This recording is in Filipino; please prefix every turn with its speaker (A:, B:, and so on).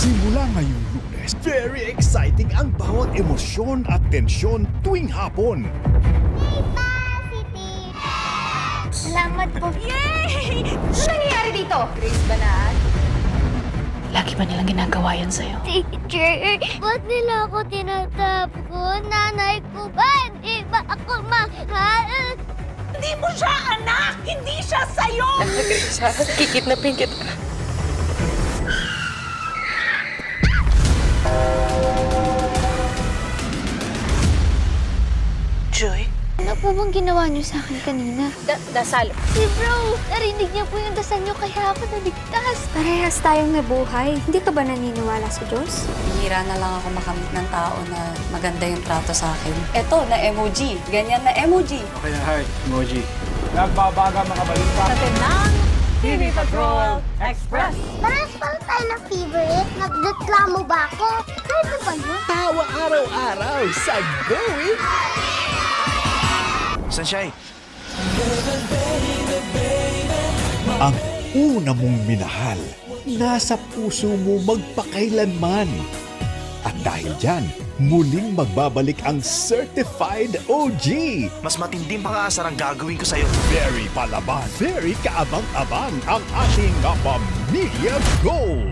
A: Simula ngayong Lunes, very exciting ang bawat emosyon at tensyon tuwing hapon.
B: Salamat po. Yay! Ano nangyayari dito? Grace Banal?
C: Lagi ba nilang ginagawa yan sa'yo?
D: Teacher, ba't nila ako tinatapon? Nanay ko ba? Hindi ba ako mahal?
B: Hindi mo siya anak! Hindi siya sa'yo!
C: Grace, kikidnapin kita. Joy?
D: Ano po bang ginawa niyo sa akin kanina?
C: Dasal.
D: Si bro, narinig niya po yung dasal niyo kaya ako naligtas.
E: Parehas tayong nabuhay. Hindi ka ba naniniwala sa Diyos?
F: Bihira na lang ako makamit ng tao na maganda yung trato sa akin. Eto, na emoji. Ganyan na emoji.
G: Okay na, heart. Emoji. Nagbabaga mga balita.
B: Natin ng TV Patrol Express.
D: Parang pang tayo na favorite. Nagreklamo ba ako? Pwede ba yun?
A: Tawa araw-araw sa Going!
G: Sunshine.
A: Ang una mong minahal, nasa puso mo magpakailanman. At dahil dyan, muling magbabalik ang Certified OG.
G: Mas matinding pang-aasar ang gagawin ko sa'yo.
A: Very palaban, very kaabang-abang ang ating Pamilya Gold.